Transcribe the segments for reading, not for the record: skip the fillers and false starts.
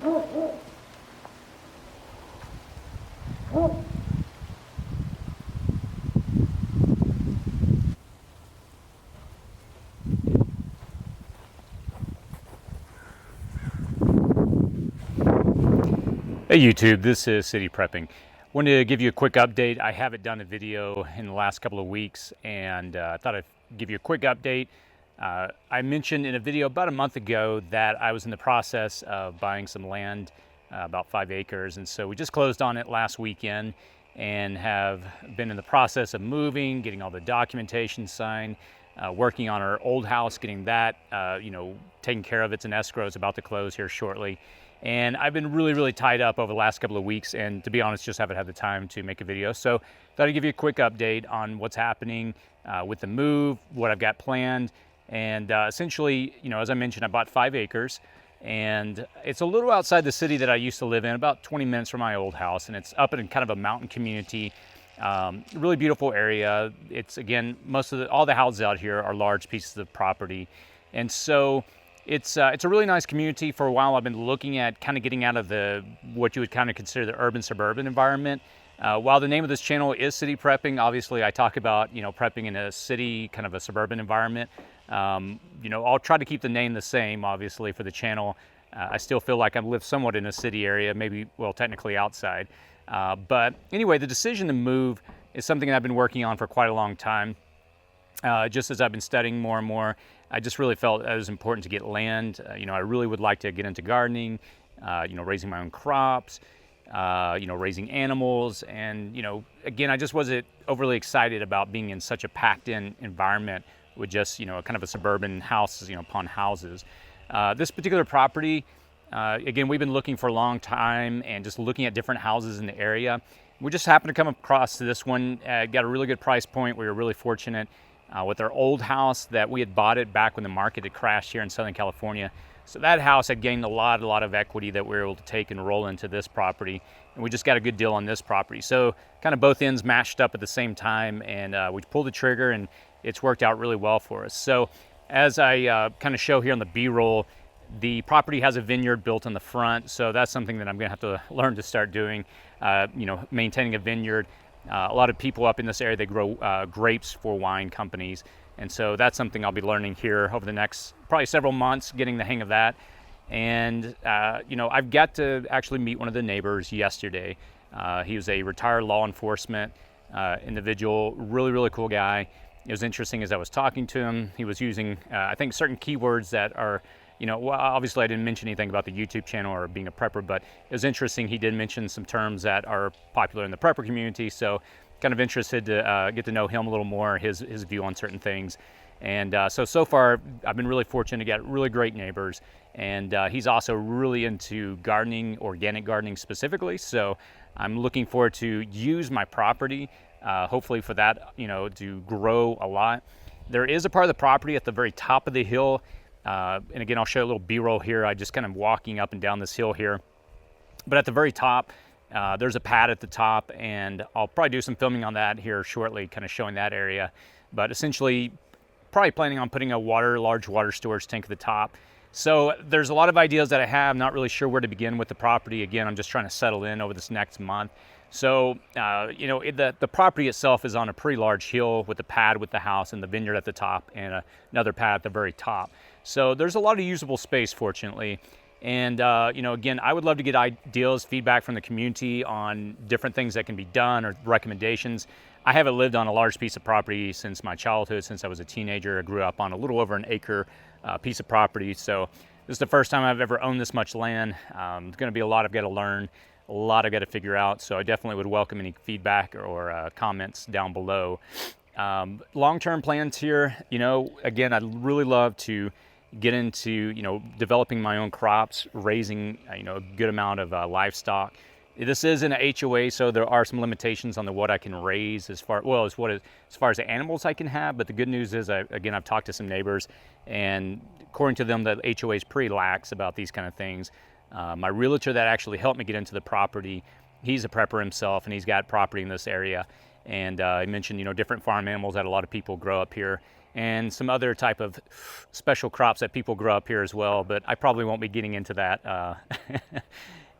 Hey YouTube, this is City Prepping. Wanted to give you a quick update. I haven't done a video in the last couple of weeks, and I thought I'd give you a quick update. I mentioned in a video about a month ago that I was in the process of buying some land, about 5 acres, and so we just closed on it last weekend and have been in the process of moving, getting all the documentation signed, working on our old house, getting that taken care of. It's an escrow. It's about to close here shortly. And I've been really tied up over the last couple of weeks, and to be honest, just haven't had the time to make a video. So thought I'd give you a quick update on what's happening with the move, what I've got planned. And essentially, as I mentioned, I bought 5 acres, and it's a little outside the city that I used to live in, about 20 minutes from my old house, and it's up in kind of a mountain community. Really beautiful area. It's, again, all the houses out here are large pieces of property. And so it's a really nice community. For a while, I've been looking at kind of getting out of what you would kind of consider the urban-suburban environment. While the name of this channel is City Prepping, obviously I talk about, prepping in a city, kind of a suburban environment. I'll try to keep the name the same, obviously, for the channel. I still feel like I live somewhat in a city area, maybe, well, technically outside. But anyway, the decision to move is something that I've been working on for quite a long time. Just as I've been studying more and more, I just really felt it was important to get land. I really would like to get into gardening, raising my own crops, raising animals. And, again, I just wasn't overly excited about being in such a packed-in environment with just, kind of a suburban house, upon houses. This particular property, again, we've been looking for a long time and just looking at different houses in the area. We just happened to come across this one, got a really good price point. We were really fortunate with our old house that we had bought it back when the market had crashed here in Southern California. So that house had gained a lot of equity that we were able to take and roll into this property. And we just got a good deal on this property. So kind of both ends mashed up at the same time, and we pulled the trigger, and it's worked out really well for us. So as I kind of show here on the B-roll, the property has a vineyard built on the front. So that's something that I'm gonna have to learn to start doing, maintaining a vineyard. A lot of people up in this area, they grow grapes for wine companies. And so that's something I'll be learning here over the next probably several months, getting the hang of that. And, I've got to actually meet one of the neighbors yesterday. He was a retired law enforcement individual, really cool guy. It was interesting as I was talking to him. He was using, I think, certain keywords that are, well, obviously I didn't mention anything about the YouTube channel or being a prepper, but it was interesting. He did mention some terms that are popular in the prepper community. So kind of interested to get to know him a little more, his view on certain things. And so far, I've been really fortunate to get really great neighbors. And he's also really into gardening, organic gardening specifically. So I'm looking forward to use my property, hopefully for that, to grow a lot. There is a part of the property at the very top of the hill. And again, I'll show you a little B-roll here. I just kind of walking up and down this hill here. But at the very top, there's a pad at the top, and I'll probably do some filming on that here shortly, kind of showing that area. But essentially, probably planning on putting a large water storage tank at the top. So there's a lot of ideas that I have, not really sure where to begin with the property. Again, I'm just trying to settle in over this next month. So, the property itself is on a pretty large hill with the pad with the house and the vineyard at the top and another pad at the very top. So there's a lot of usable space, fortunately. And, again, I would love to get ideas, feedback from the community on different things that can be done or recommendations. I haven't lived on a large piece of property since my childhood, since I was a teenager. I grew up on a little over an acre piece of property. So this is the first time I've ever owned this much land. There's going to be a lot I've got to learn, a lot I've got to figure out. So I definitely would welcome any feedback or comments down below. Long-term plans here, again, I'd really love to get into, developing my own crops, raising, a good amount of livestock. This is an HOA, so there are some limitations on what I can raise as far as the animals I can have. But the good news is, I've talked to some neighbors, and according to them, the HOA is pretty lax about these kind of things. My realtor that actually helped me get into the property, he's a prepper himself, and he's got property in this area. And I mentioned, different farm animals that a lot of people grow up here. and some other type of special crops that people grow up here as well, but I probably won't be getting into that.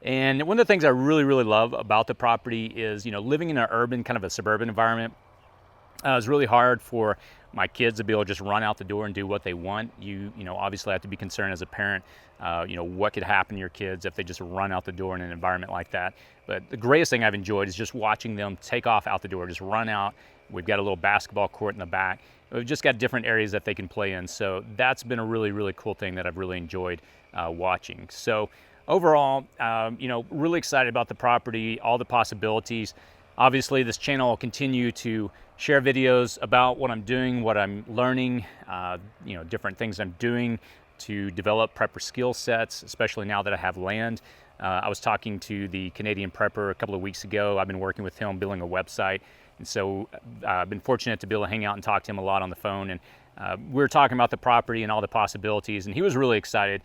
And one of the things I really, really love about the property is, living in an urban, kind of a suburban environment. It's really hard for my kids to be able to just run out the door and do what they want. You obviously have to be concerned as a parent, what could happen to your kids if they just run out the door in an environment like that. But the greatest thing I've enjoyed is just watching them take off out the door, just run out. We've got a little basketball court in the back. We've just got different areas that they can play in. So that's been a really, really cool thing that I've really enjoyed watching. So overall, really excited about the property, all the possibilities. Obviously, this channel will continue to share videos about what I'm doing, what I'm learning, different things I'm doing to develop prepper skill sets, especially now that I have land. I was talking to the Canadian prepper a couple of weeks ago. I've been working with him building a website. And so I've been fortunate to be able to hang out and talk to him a lot on the phone. And we were talking about the property and all the possibilities. And he was really excited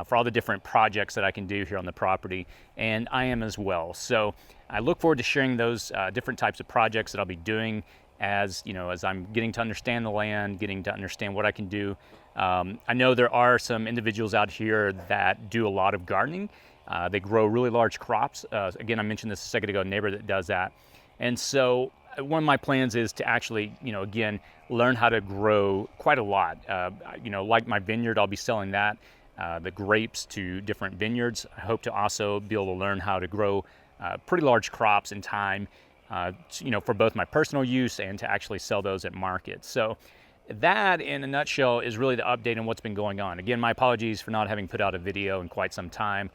for all the different projects that I can do here on the property. And I am as well. So I look forward to sharing those different types of projects that I'll be doing as I'm getting to understand the land, getting to understand what I can do. I know there are some individuals out here that do a lot of gardening. They grow really large crops. Again, I mentioned this a second ago, a neighbor that does that. And so one of my plans is to actually, again, learn how to grow quite a lot. Like my vineyard, I'll be selling that, the grapes to different vineyards. I hope to also be able to learn how to grow pretty large crops in time, for both my personal use and to actually sell those at market. So that, in a nutshell, is really the update on what's been going on. Again, my apologies for not having put out a video in quite some time,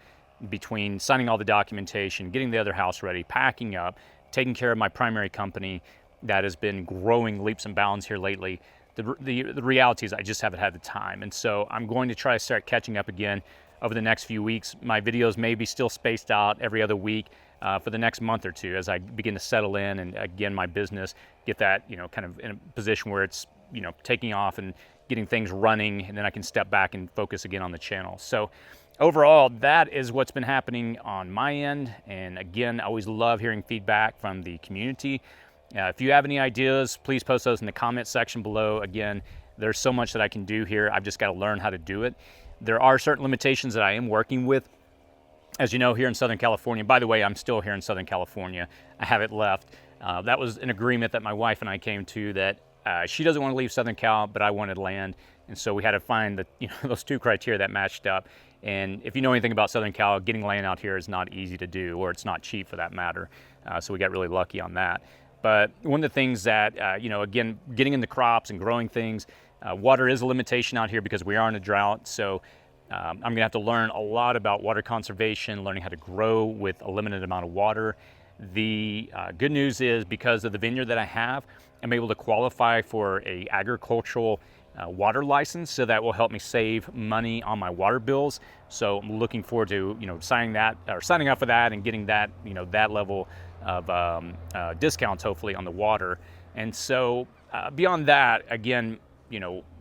between signing all the documentation, getting the other house ready, packing up, taking care of my primary company that has been growing leaps and bounds here lately. The reality is I just haven't had the time. And so I'm going to try to start catching up again over the next few weeks. My videos may be still spaced out every other week for the next month or two as I begin to settle in and, again, my business, get that, kind of in a position where it's, taking off and getting things running, and then I can step back and focus again on the channel. So overall, that is what's been happening on my end. And again, I always love hearing feedback from the community. If you have any ideas, please post those in the comment section below. Again, there's so much that I can do here. I've just got to learn how to do it. There are certain limitations that I am working with. As you know, here in Southern California, by the way, I'm still here in Southern California. I haven't left. That was an agreement that my wife and I came to, that she doesn't want to leave Southern Cal, but I wanted land. And so we had to find those two criteria that matched up. And if you know anything about Southern Cal, getting land out here is not easy to do, or it's not cheap for that matter. So we got really lucky on that. But one of the things that, again, getting into crops and growing things, water is a limitation out here because we are in a drought. So I'm going to have to learn a lot about water conservation, learning how to grow with a limited amount of water. The good news is, because of the vineyard that I have, I'm able to qualify for a agricultural water license, so that will help me save money on my water bills. So I'm looking forward to signing up for that and getting that that level of discounts hopefully on the water. And so beyond that, again,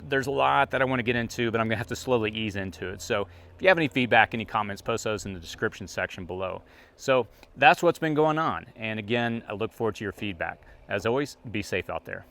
there's a lot that I want to get into, but I'm gonna have to slowly ease into it. So if you have any feedback, any comments, post those in the description section below. So that's what's been going on. And again, I look forward to your feedback. As always, be safe out there.